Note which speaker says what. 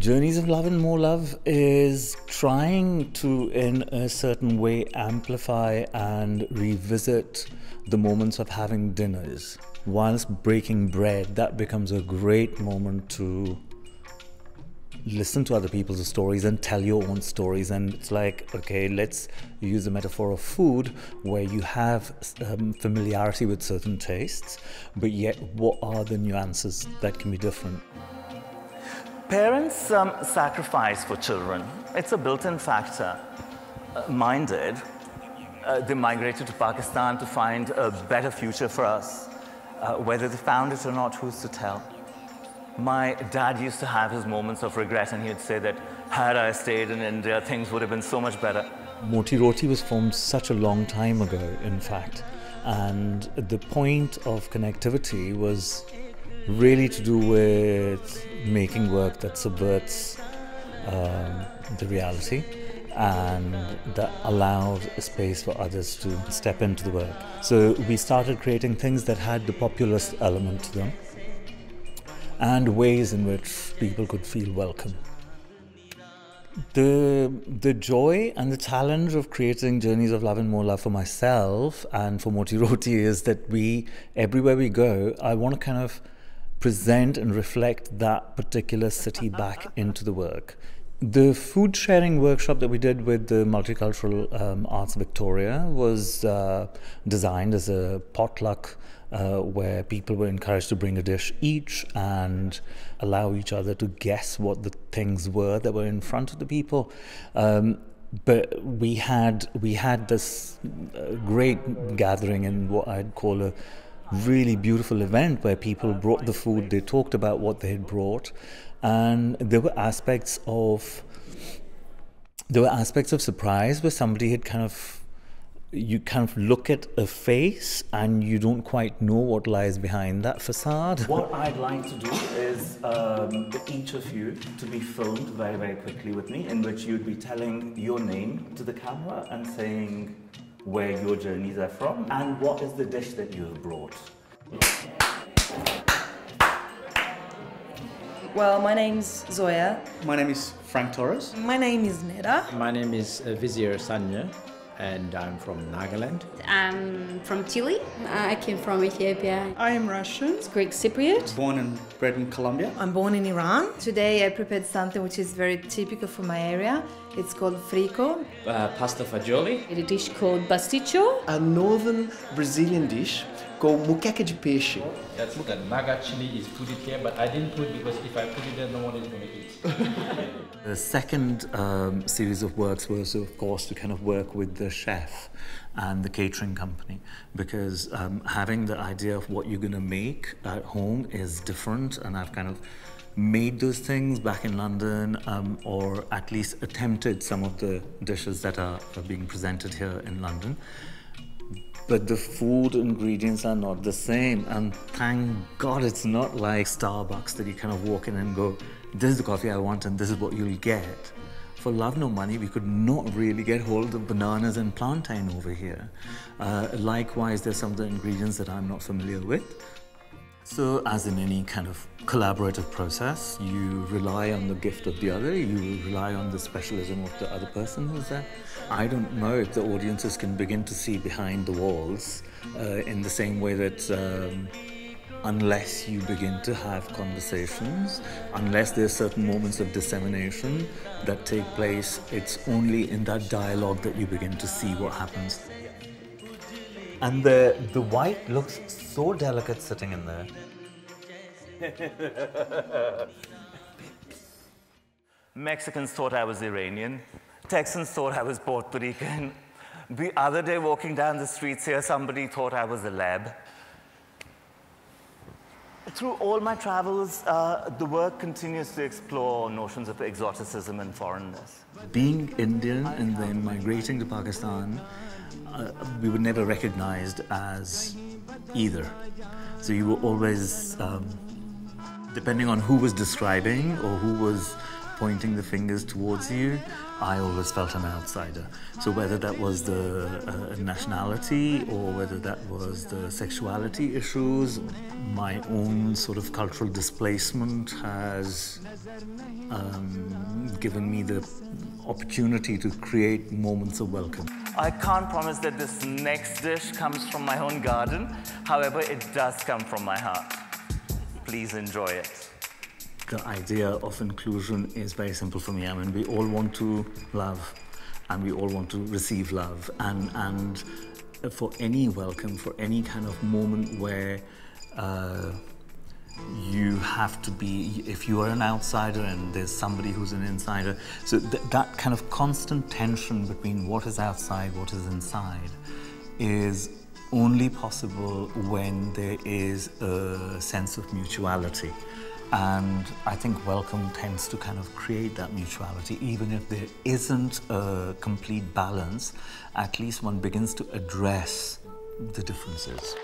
Speaker 1: Journeys of Love and More Love is trying to, in a certain way, amplify and revisit the moments of having dinners. Whilst breaking bread, that becomes a great moment to listen to other people's stories and tell your own stories. And it's like, okay, let's use the metaphor of food where you have familiarity with certain tastes, but yet what are the nuances that can be different? Parents sacrifice for children. It's a built-in factor. Mine did. They migrated to Pakistan to find a better future for us. Whether they found it or not, who's to tell? My dad used to have his moments of regret, and he'd say that had I stayed in India, things would have been so much better. Moti Roti was formed such a long time ago, in fact, and the point of connectivity was really to do with making work that subverts the reality and that allowed a space for others to step into the work. So we started creating things that had the populist element to them and ways in which people could feel welcome. The joy and the challenge of creating Journeys of Love and More Love for myself and for Moti Roti is that everywhere we go, I want to kind of present and reflect that particular city back into the work. The food sharing workshop that we did with the Multicultural Arts Victoria was designed as a potluck where people were encouraged to bring a dish each and allow each other to guess what the things were that were in front of the people. But we had this great gathering in what I'd call a really beautiful event where people brought the food, they talked about what they had brought, and there were aspects of surprise where somebody had you kind of look at a face and you don't quite know what lies behind that facade. What I'd like to do is each of you to be filmed very, very quickly with me, in which you'd be telling your name to the camera and saying where your journeys are from and what is the dish that you have brought.
Speaker 2: Well, my name's Zoya.
Speaker 3: My name is Frank Torres.
Speaker 2: My name is Neda.
Speaker 4: My name is Vizier Sanya, and I'm from Nagaland.
Speaker 5: I'm from Chile. I came from Ethiopia.
Speaker 2: I am Russian.
Speaker 5: Greek Cypriot.
Speaker 3: Born and bred in Colombia.
Speaker 2: I'm born in Iran.
Speaker 6: Today I prepared something which is very typical for my area. It's called frico.
Speaker 4: Pasta fagioli.
Speaker 5: A dish called pasticcio.
Speaker 7: A northern Brazilian dish called muqueca de peixe.
Speaker 4: That's the Naga chili is put it here, but I didn't put because if I put it there, no one is going to eat.
Speaker 1: The second series of works was, of course, to kind of work with the chef and the catering company, because having the idea of what you're going to make at home is different, and I've kind of made those things back in London, or at least attempted some of the dishes that are being presented here in London. But the food ingredients are not the same, and thank God it's not like Starbucks that you kind of walk in and go, this is the coffee I want and this is what you'll get. For love nor money, we could not really get hold of bananas and plantain over here. Likewise, there's some of the ingredients that I'm not familiar with. So as in any kind of collaborative process, you rely on the gift of the other, you rely on the specialism of the other person who's there. I don't know if the audiences can begin to see behind the walls in the same way that unless you begin to have conversations, unless there's certain moments of dissemination that take place, it's only in that dialogue that you begin to see what happens. And the white looks so delicate sitting in there. Mexicans thought I was Iranian. Texans thought I was Puerto Rican. The other day, walking down the streets here, somebody thought I was a lab. Through all my travels, the work continues to explore notions of exoticism and foreignness. Being Indian and then migrating to Pakistan, we were never recognized as either. So you were always, depending on who was describing or who was pointing the fingers towards you, I always felt an outsider. So whether that was the nationality or whether that was the sexuality issues, my own sort of cultural displacement has given me the opportunity to create moments of welcome. I can't promise that this next dish comes from my own garden. However, it does come from my heart. Please enjoy it. The idea of inclusion is very simple for me. I mean, we all want to love and we all want to receive love. And for any welcome, for any kind of moment where you have to be, if you are an outsider and there's somebody who's an insider, so that kind of constant tension between what is outside, what is inside is only possible when there is a sense of mutuality. And I think welcome tends to kind of create that mutuality. Even if there isn't a complete balance, at least one begins to address the differences.